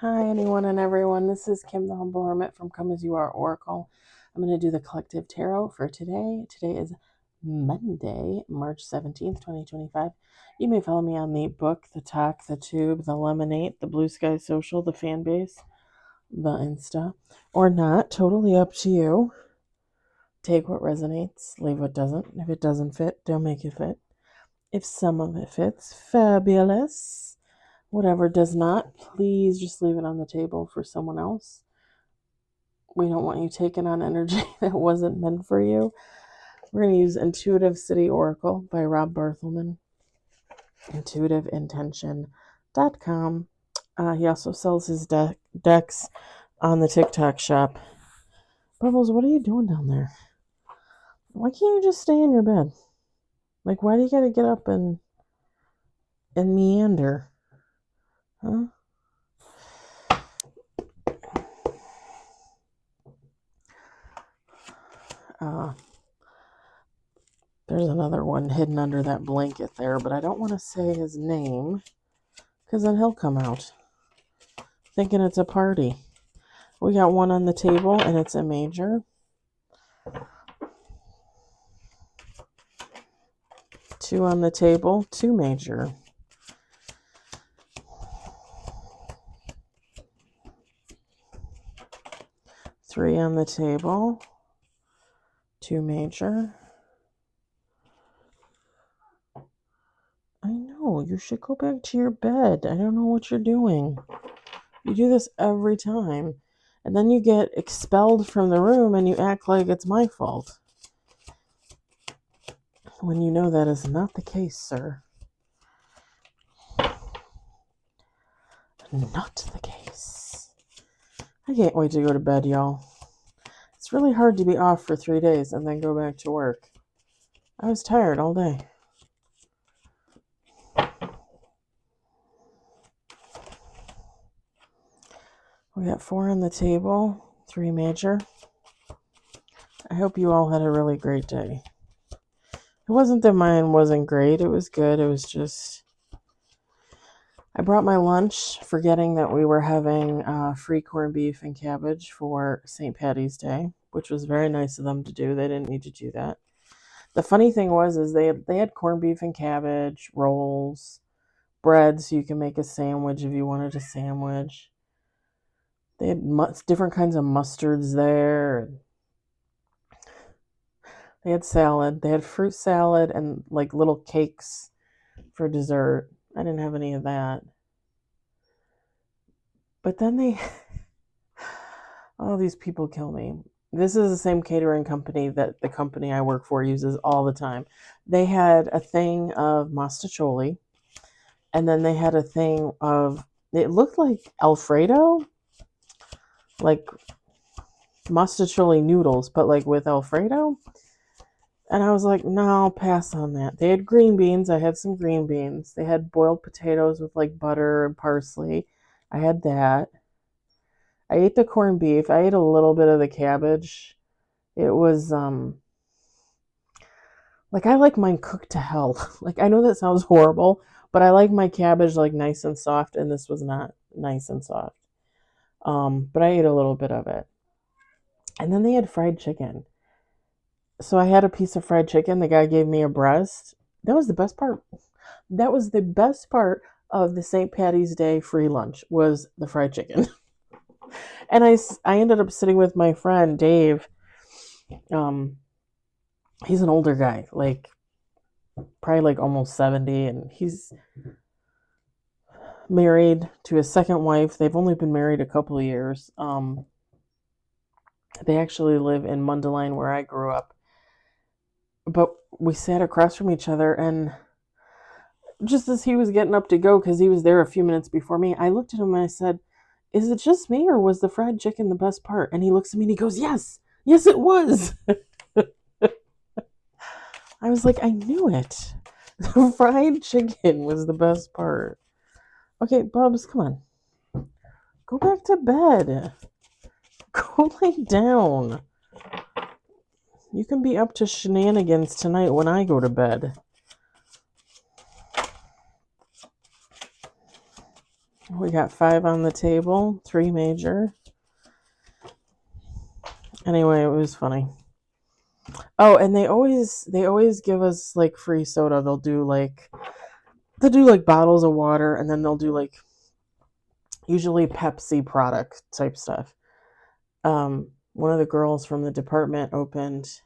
Hi, anyone and everyone. This is Kim the Humble Hermit from Come As You Are Oracle. I'm going to do the collective tarot for today. Today is Monday, March 17th, 2025. You may follow me on the book, the talk, the tube, the lemonade, the blue sky social, the fan base, the Insta, or not. Totally up to you. Take what resonates, leave what doesn't. If it doesn't fit, don't make it fit. If some of it fits, fabulous. Whatever does not, please just leave it on the table for someone else. We don't want you taking on energy that wasn't meant for you. We're going to use Intuitive City Oracle by Rob Barthelman, intuitiveintention.com. He also sells his decks on the TikTok shop. Bubbles, what are you doing down there? Why can't you just stay in your bed? Like, why do you got to get up and meander? Huh? There's another one hidden under that blanket there, but I don't want to say his name because then he'll come out thinking it's a party. We got one on the table and it's a major. Two on the table, two major. Three on the table, two major. I know, you should go back to your bed. I don't know what you're doing. You do this every time. And then you get expelled from the room and you act like it's my fault. When you know that is not the case, sir. Not the case. I can't wait to go to bed, y'all. It's really hard to be off for 3 days and then go back to work. I was tired all day. We got four on the table, three major. I hope you all had a really great day. It wasn't that mine wasn't great. It was good. It was just... I brought my lunch, forgetting that we were having free corned beef and cabbage for St. Patty's Day, which was very nice of them to do. They didn't need to do that. The funny thing was they had corned beef and cabbage, rolls, bread, so you can make a sandwich if you wanted a sandwich. They had different kinds of mustards there. They had salad. They had fruit salad and like little cakes for dessert. I didn't have any of that. But then oh, these people kill me. This is the same catering company that the company I work for uses all the time. They had a thing of mostaccioli, and then they had a thing of, it looked like Alfredo, like mostaccioli noodles, but like with Alfredo. And I was like, no, I'll pass on that. They had green beans. I had some green beans. They had boiled potatoes with like butter and parsley. I had that. I ate the corned beef. I ate a little bit of the cabbage. It was like, I like mine cooked to hell. Like, I know that sounds horrible, but I like my cabbage like nice and soft, and this was not nice and soft. But I ate a little bit of it. And then they had fried chicken. So I had a piece of fried chicken. The guy gave me a breast. That was the best part. That was the best part of the St. Patty's Day free lunch, was the fried chicken. And I ended up sitting with my friend Dave. He's an older guy, like probably like almost 70, and he's married to his second wife. They've only been married a couple of years. They actually live in Mundelein, where I grew up. But we sat across from each other, and just as he was getting up to go, because he was there a few minutes before me, I looked at him and I said, is it just me, or was the fried chicken the best part? And he looks at me and he goes, yes, it was. I was like, I knew it. The fried chicken was the best part. Okay, Bubs, come on. Go back to bed. Go lay down. You can be up to shenanigans tonight when I go to bed. We got 5 on the table, 3 major. Anyway, it was funny. Oh, and they always give us like free soda. They'll do like bottles of water, and then they'll do like usually Pepsi product type stuff. One of the girls from the department opened,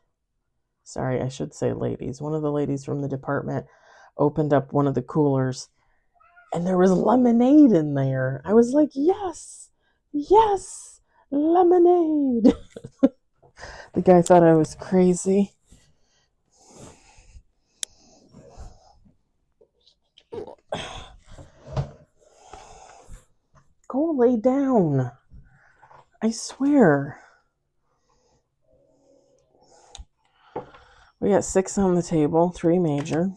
sorry, I should say ladies. One of the ladies from the department opened up one of the coolers, and there was lemonade in there. I was like, yes, yes, lemonade. The guy thought I was crazy. Go lay down. I swear. We got 6 on the table, 3 major.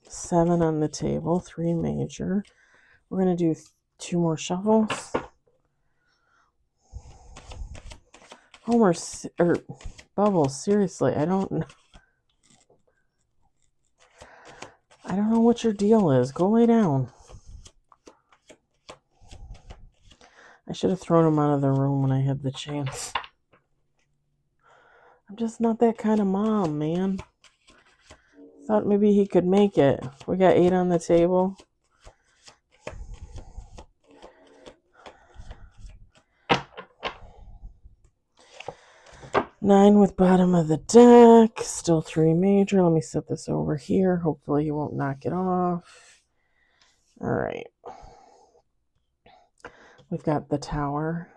Seven on the table, 3 major. We're going to do 2 more shuffles. Homer, or Bubbles, seriously, I don't know what your deal is. Go lay down. I should have thrown him out of the room when I had the chance. I'm just not that kind of mom, man. Thought maybe he could make it. We got 8 on the table. Nine with bottom of the deck. Still 3 major. Let me set this over here. Hopefully he won't knock it off. All right. We've got the tower.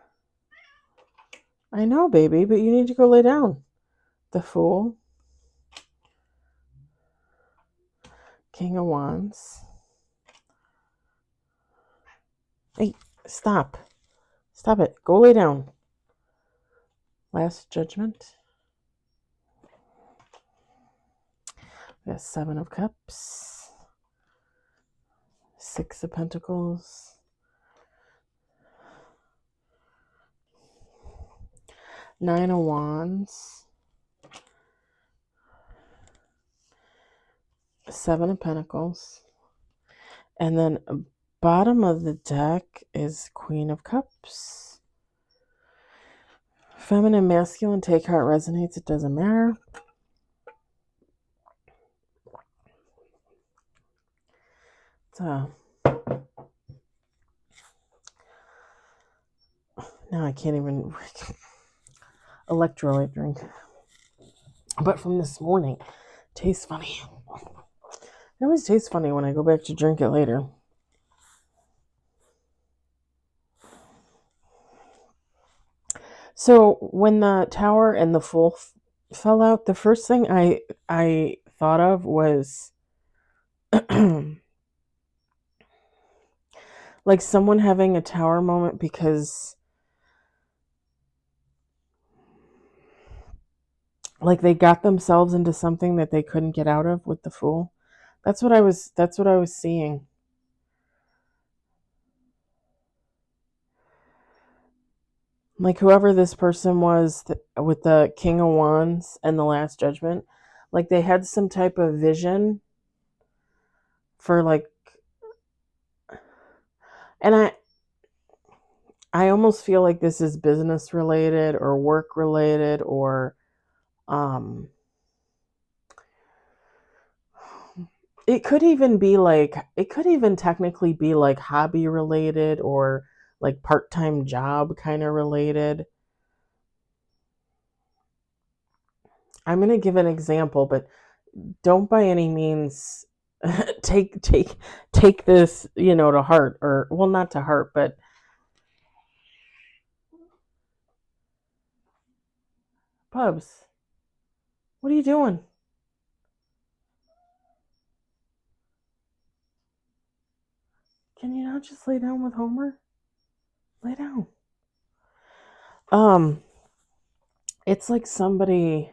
I know, baby, but you need to go lay down. The Fool. King of Wands. Hey, stop. Stop it. Go lay down. Last Judgment. We got 7 of Cups. 6 of Pentacles. 9 of Wands. 7 of Pentacles. And then bottom of the deck is Queen of Cups. Feminine, masculine, take heart resonates. It doesn't matter. Now I can't even electrolyte drink. But from this morning, tastes funny. It always tastes funny when I go back to drink it later. So when the Tower and the Fool fell out, the first thing I thought of was like someone having a Tower moment because like they got themselves into something that they couldn't get out of with the Fool. That's what I was seeing. Like whoever this person was with the King of Wands and the Last Judgment, like they had some type of vision for like, and I almost feel like this is business related or work related or it could even technically be like hobby related or like part-time job kind of related. I'm going to give an example, but don't by any means take this, to heart, or well, not to heart, but Pubs, what are you doing? Can you not just lay down with Homer? Lay down. It's like somebody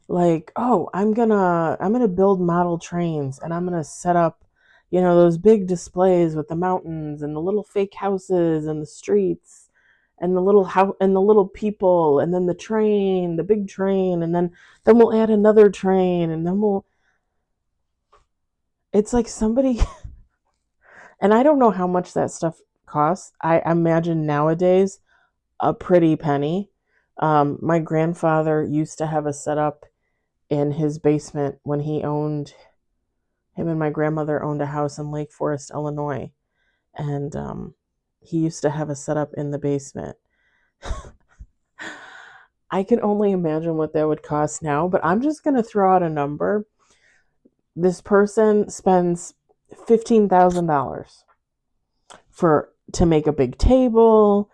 like, oh, I'm gonna build model trains and I'm gonna set up, those big displays with the mountains and the little fake houses and the streets, and the little house and the little people, and then the train, the big train, and then we'll add another train, and then it's like somebody and I don't know how much that stuff costs. I imagine nowadays a pretty penny. My grandfather used to have a setup in his basement when him and my grandmother owned a house in Lake Forest, Illinois. And he used to have a setup in the basement. I can only imagine what that would cost now, but I'm just going to throw out a number. This person spends $15,000 to make a big table,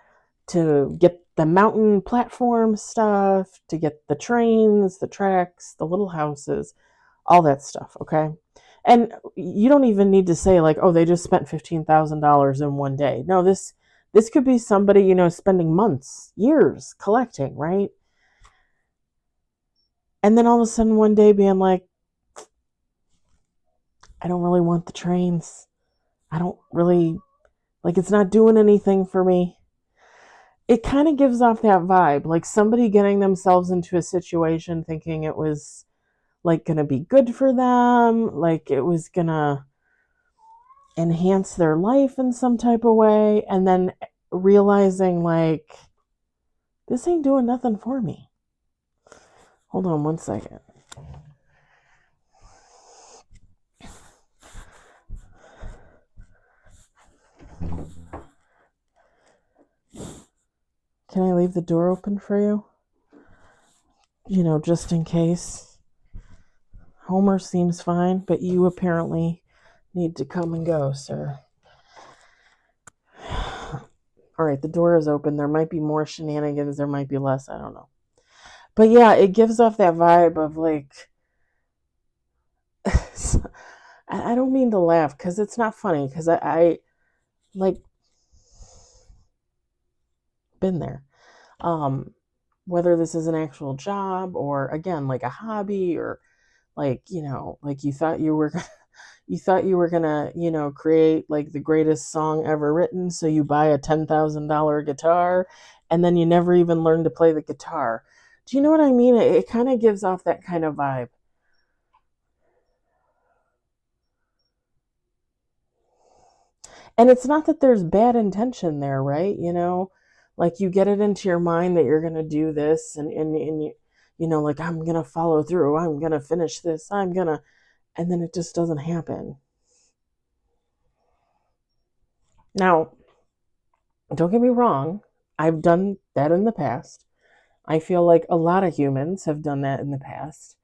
to get the mountain platform stuff, to get the trains, the tracks, the little houses, all that stuff, okay? And you don't even need to say like, oh, they just spent $15,000 in one day. No, this could be somebody, spending months, years collecting, right? And then all of a sudden one day being like, I don't really want the trains. I don't really like it's not doing anything for me. It kind of gives off that vibe, like somebody getting themselves into a situation thinking it was like going to be good for them, like it was going to enhance their life in some type of way, and then realizing like this ain't doing nothing for me. Hold on one second. Can I leave the door open for you? Just in case. Homer seems fine, but you apparently need to come and go, sir. All right, the door is open. There might be more shenanigans. There might be less. I don't know. But yeah, it gives off that vibe of like, I don't mean to laugh because it's not funny because I like been there. Whether this is an actual job or again like a hobby or like like you thought you were gonna create like the greatest song ever written, so you buy a $10,000 guitar and then you never even learn to play the guitar. Do you know what I mean? It kind of gives off that kind of vibe. And it's not that there's bad intention there, right? Like you get it into your mind that you're going to do this and like I'm going to follow through. I'm going to finish this. And then it just doesn't happen. Now, don't get me wrong. I've done that in the past. I feel like a lot of humans have done that in the past.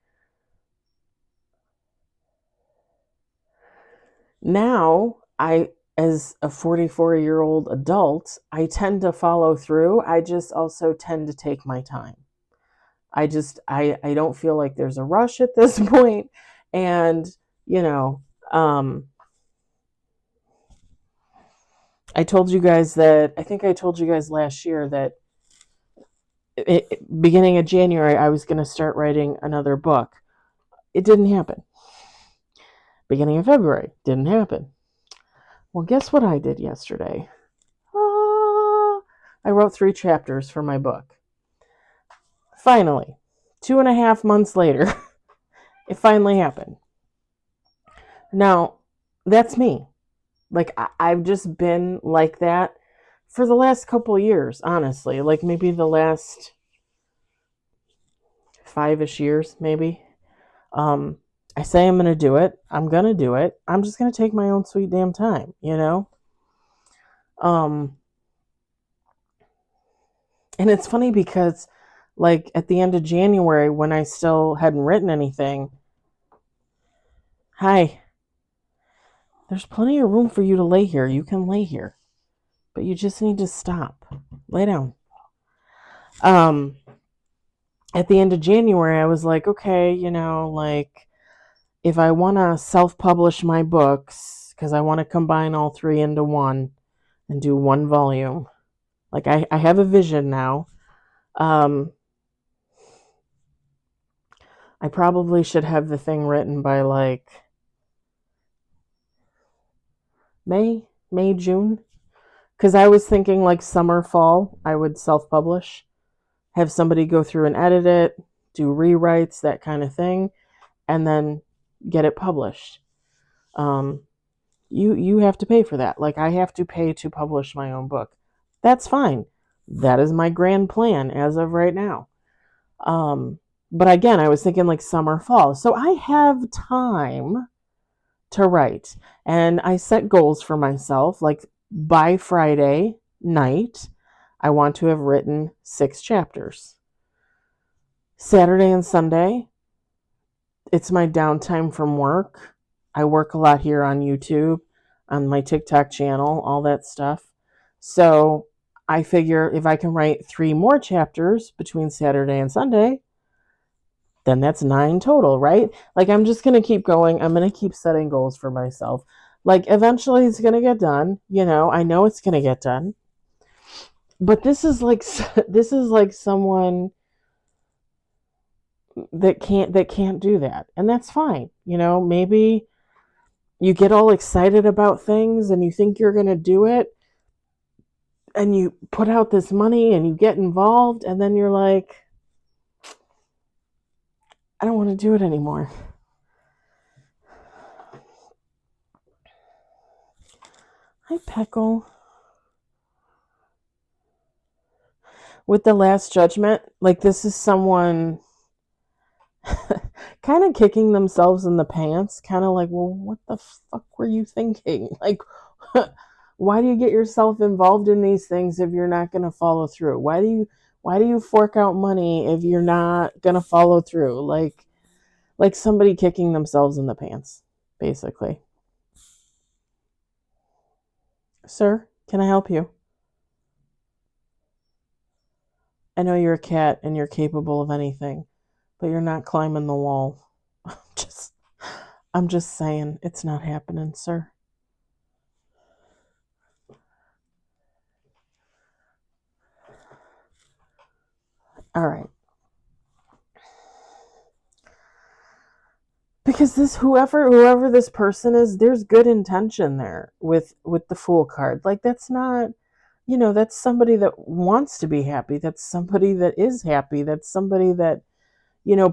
Now, as a 44-year-old adult, I tend to follow through. I just also tend to take my time. I don't feel like there's a rush at this point. And, you know, um, I think I told you guys last year that beginning of January, I was going to start writing another book. It didn't happen. Beginning of February, didn't happen. Well, guess what I did yesterday? I wrote 3 chapters for my book. Finally, 2.5 months later, it finally happened. Now, that's me. Like, I've just been like that for the last couple of years, honestly. Like, maybe the last 5-ish years, maybe. I say I'm going to do it. I'm going to do it. I'm just going to take my own sweet damn time, And it's funny because, like, at the end of January, when I still hadn't written anything, hi, there's plenty of room for you to lay here. You can lay here, but you just need to stop. Lay down. At the end of January, I was like, okay, like, if I want to self-publish my books, because I want to combine all 3 into one and do 1 volume, like, I have a vision now. I probably should have the thing written by, like, May, June, Because I was thinking like summer, fall, I would self-publish, have somebody go through and edit it, do rewrites, that kind of thing, and then get it published. Um, you have to pay for that. Like I have to pay to publish my own book. That's fine. That is my grand plan as of right now. Um, but again, I was thinking like summer, fall. So I have time to write. And I set goals for myself. Like by Friday night, I want to have written 6 chapters. Saturday and Sunday, it's my downtime from work. I work a lot here on YouTube, on my TikTok channel, all that stuff. So I figure if I can write 3 more chapters between Saturday and Sunday, then that's 9 total, right? Like I'm just going to keep going. I'm going to keep setting goals for myself. Like eventually it's going to get done. I know it's going to get done. But this is like someone that can't do that. And that's fine. Maybe you get all excited about things and you think you're going to do it and you put out this money and you get involved and then you're like, I don't want to do it anymore. Hi, Peckle. With the Last Judgment, like this is someone kind of kicking themselves in the pants, kind of like, well, what the fuck were you thinking? Like, why do you get yourself involved in these things if you're not going to follow through? Why do you fork out money if you're not going to follow through? Like somebody kicking themselves in the pants, basically. Sir, can I help you? I know you're a cat and you're capable of anything, but you're not climbing the wall. just I'm just saying it's not happening, sir. All right. Because this whoever this person is, there's good intention there with the Fool card. Like that's not, that's somebody that wants to be happy. That's somebody that is happy. That's somebody that,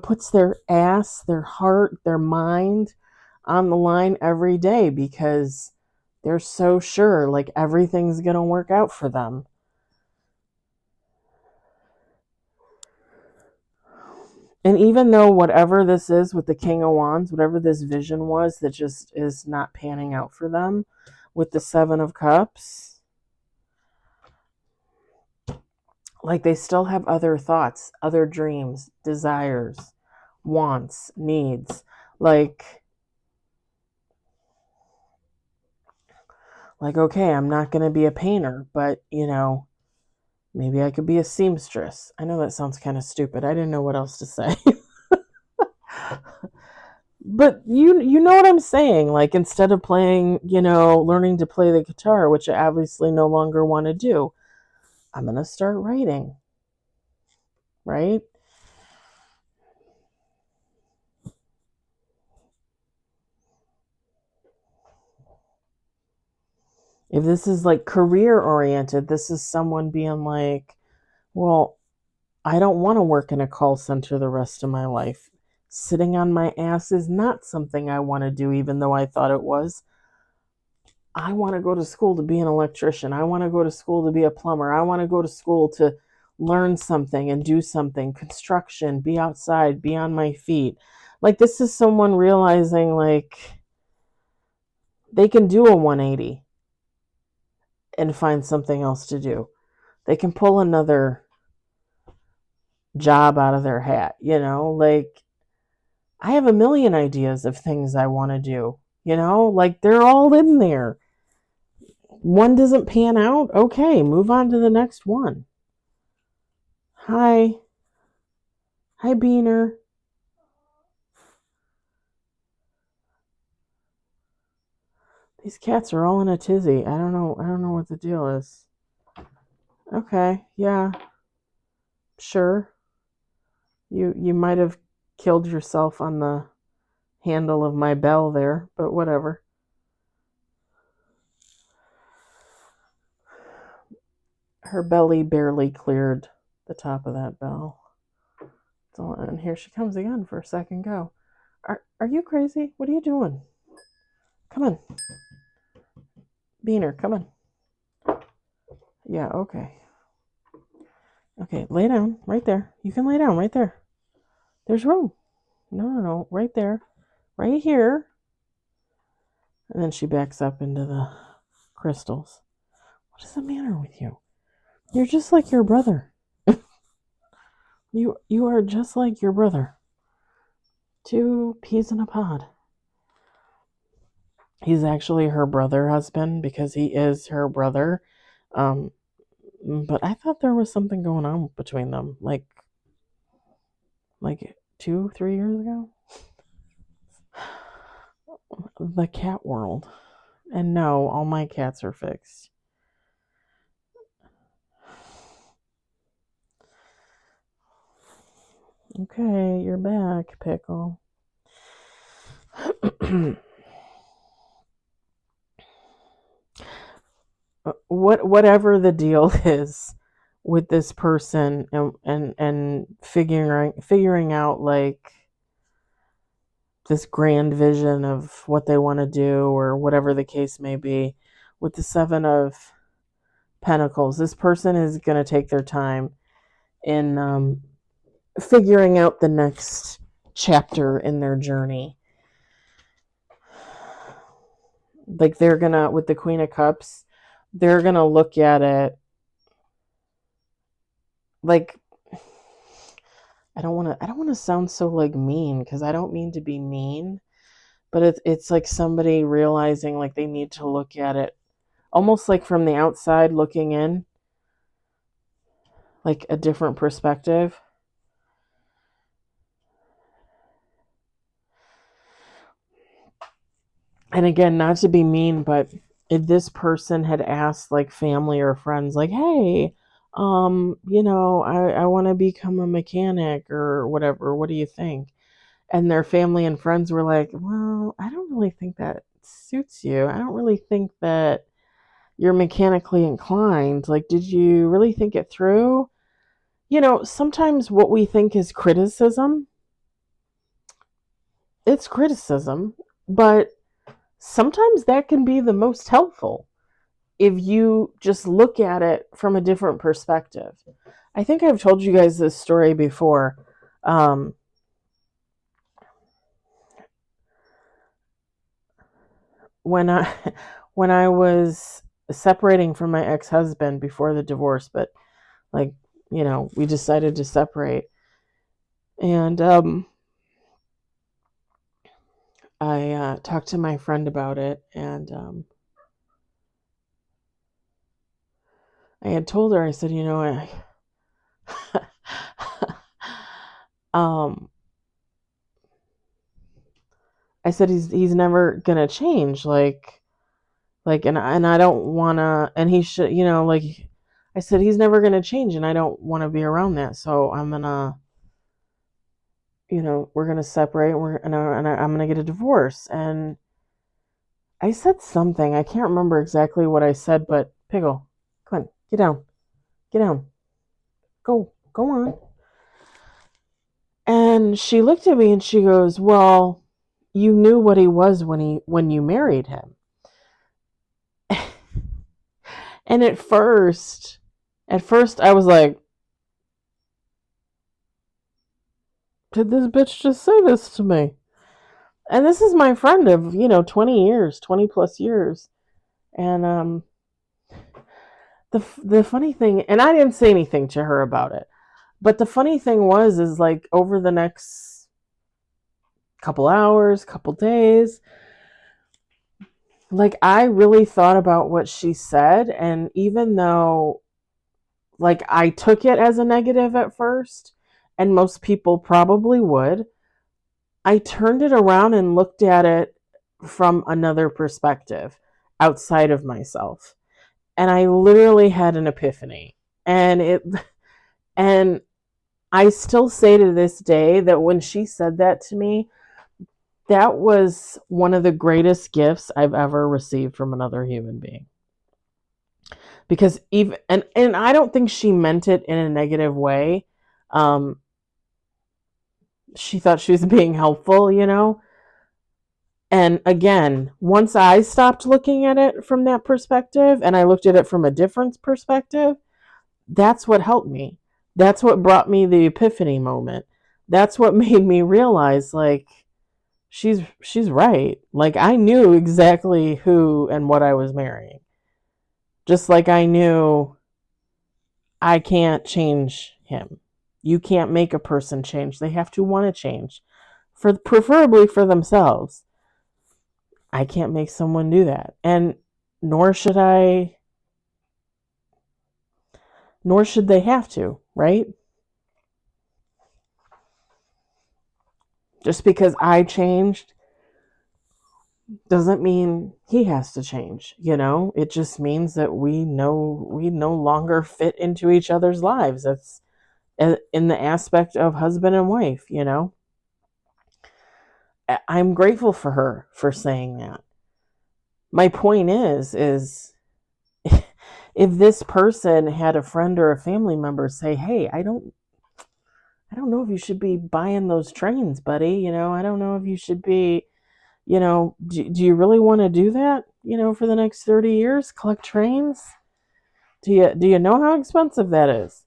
puts their ass, their heart, their mind on the line every day because they're so sure like everything's going to work out for them. And even though whatever this is with the King of Wands, whatever this vision was that just is not panning out for them with the Seven of Cups, like they still have other thoughts, other dreams, desires, wants, needs. Like okay, I'm not going to be a painter, but maybe I could be a seamstress. I know that sounds kind of stupid. I didn't know what else to say. But you know what I'm saying? Like instead of playing, learning to play the guitar, which I obviously no longer want to do, I'm going to start writing. Right? If this is like career oriented, this is someone being like, well, I don't want to work in a call center the rest of my life. Sitting on my ass is not something I want to do, even though I thought it was. I want to go to school to be an electrician. I want to go to school to be a plumber. I want to go to school to learn something and do something. Construction, be outside, be on my feet. Like, this is someone realizing, like, they can do a 180 and find something else to do. They can pull another job out of their hat, Like, I have a million ideas of things I want to do, Like, they're all in there. One doesn't pan out, okay, move on to the next one. Hi. Hi, Beaner. These cats are all in a tizzy. I don't know what the deal is. Okay, yeah, sure. You might have killed yourself on the handle of my bell there, but whatever. Her belly barely cleared the top of that bell. And here she comes again for a second go. Are you crazy? What are you doing? Come on. Beaner, come on. Yeah, okay. Okay, lay down right there. You can lay down right there. There's room. No, right there. Right here. And then she backs up into the crystals. What is the matter with you? You're just like your brother. You are just like your brother. 2 peas in a pod. He's actually her brother husband because he is her brother. But I thought there was something going on between them, like 2-3 years ago. The cat world. And no, all my cats are fixed. Okay, you're back, Pickle. Whatever the deal is with this person and figuring out like this grand vision of what they want to do or whatever the case may be, with the 7 of Pentacles, this person is going to take their time in figuring out the next chapter in their journey. Like they're gonna, with the Queen of Cups, they're gonna look at it like, I don't want to sound so like mean, because I don't mean to be mean, but it's like somebody realizing like they need to look at it almost like from the outside looking in, like a different perspective. And again, not to be mean, but if this person had asked like family or friends, like, hey, I want to become a mechanic or whatever, what do you think? And their family and friends were like, well, I don't really think that suits you. I don't really think that you're mechanically inclined. Like, did you really think it through? Sometimes what we think is criticism, it's criticism, but sometimes that can be the most helpful if you just look at it from a different perspective. I think I've told you guys this story before. When I was separating from my ex-husband before the divorce, but we decided to separate, and I talked to my friend about it, and I had told her, I said, I said he's never gonna change, and I don't wanna, and he should, I said he's never gonna change, and I don't want to be around that, so I'm gonna, we're gonna separate, and I'm gonna get a divorce. And I said something, I can't remember exactly what I said, but Piggle, come on, get down, go on. And she looked at me and she goes, well, you knew what he was when you married him. And at first I was like, did this bitch just say this to me? And this is my friend of 20 plus years. And the funny thing, and I didn't say anything to her about it, but the funny thing is like over the next couple hours, couple days, like I really thought about what she said, and even though like I took it as a negative at first, and most people probably would, I turned it around and looked at it from another perspective outside of myself. And I literally had an epiphany. And I still say to this day that when she said that to me, that was one of the greatest gifts I've ever received from another human being. because even and I don't think she meant it in a negative way. Um, she thought she was being helpful, And again, once I stopped looking at it from that perspective and I looked at it from a different perspective, that's what helped me. That's what brought me the epiphany moment. That's what made me realize like she's right. Like I knew exactly who and what I was marrying. Just like I knew I can't change him. You can't make a person change. They have to want to change. Preferably for themselves. I can't make someone do that. And nor should I, nor should they have to, right? Just because I changed doesn't mean he has to change, It just means that we no longer fit into each other's lives. That's in the aspect of husband and wife, I'm grateful for her for saying that. My point is if this person had a friend or a family member say, "Hey, I don't know if you should be buying those trains, buddy. I don't know if you should be, do you really want to do that, for the next 30 years, collect trains? Do you know how expensive that is?"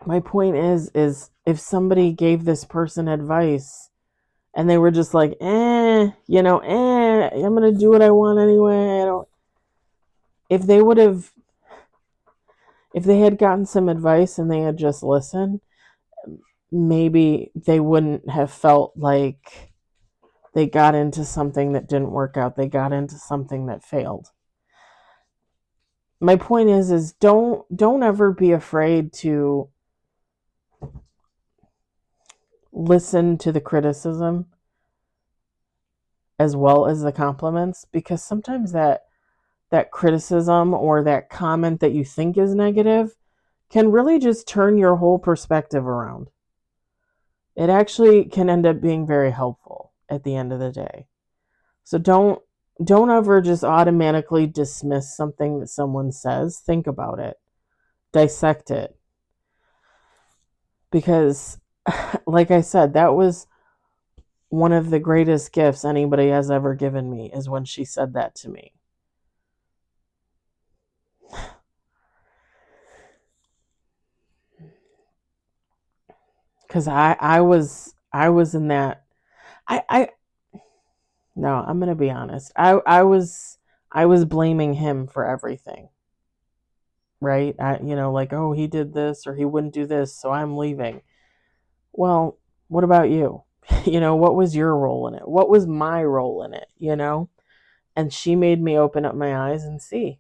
My point is if somebody gave this person advice and they were just like, I'm going to do what I want anyway. If they would have, if they had gotten some advice and they had just listened, maybe they wouldn't have felt like they got into something that didn't work out. They got into something that failed. My point is don't ever be afraid to listen to the criticism as well as the compliments, because sometimes that criticism or that comment that you think is negative can really just turn your whole perspective around. It actually can end up being very helpful at the end of the day. So don't ever just automatically dismiss something that someone says. Think about it. Dissect it. Because like I said, that was one of the greatest gifts anybody has ever given me, is when she said that to me. Because I was in that. I No, I'm gonna be honest. I was blaming him for everything, right? Like, oh, he did this or he wouldn't do this, so I'm leaving. Well, what about you? What was your role in it? What was my role in it? And she made me open up my eyes and see.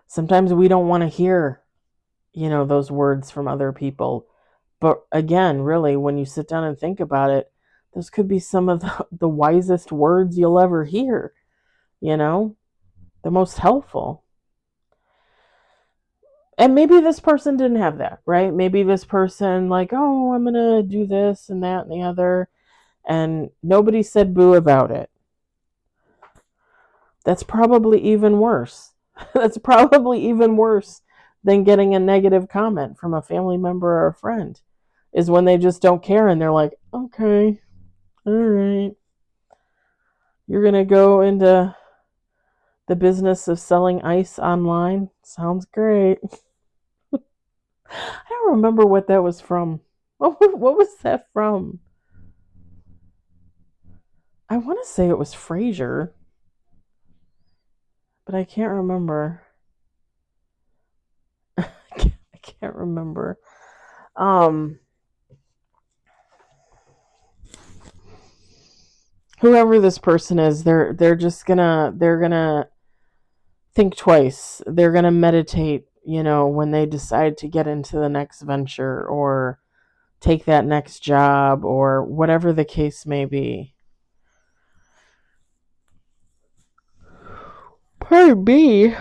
Sometimes we don't want to hear, those words from other people. But again, really, when you sit down and think about it, those could be some of the wisest words you'll ever hear, the most helpful. And maybe this person didn't have that, right? Maybe this person, like, oh, I'm going to do this and that and the other. And nobody said boo about it. That's probably even worse. That's probably even worse than getting a negative comment from a family member or a friend, is when they just don't care and they're like, okay, all right, you're going to go into the business of selling ice online? Sounds great. I don't remember what that was from. What was that from? I want to say it was Frasier, but I can't remember. I can't remember. Whoever this person is, they're gonna think twice. They're gonna meditate, when they decide to get into the next venture or take that next job or whatever the case may be. Pardon me.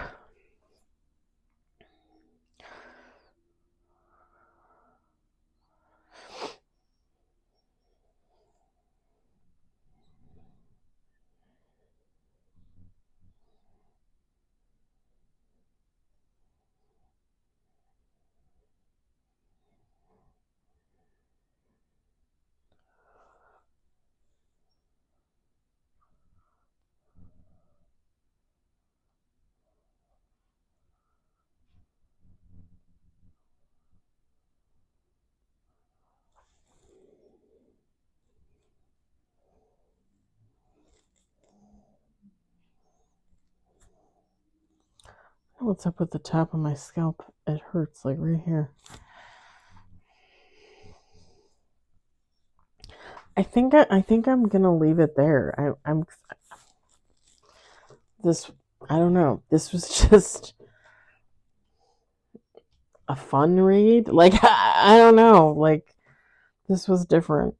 What's up with the top of my scalp? It hurts, like right here. I think I'm gonna leave it there. I'm this. I don't know. This was just a fun read. Like I don't know. Like this was different.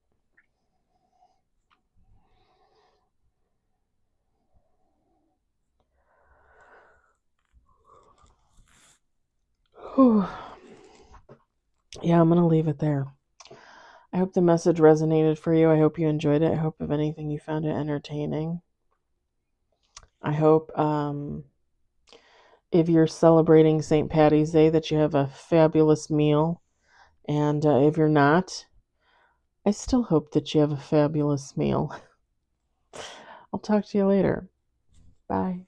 Whew. Yeah, I'm gonna leave it there. I hope the message resonated for you. I hope you enjoyed it. I hope, if anything, you found it entertaining. I hope if you're celebrating St. Patty's Day that you have a fabulous meal. And if you're not, I still hope that you have a fabulous meal. I'll talk to you later. Bye.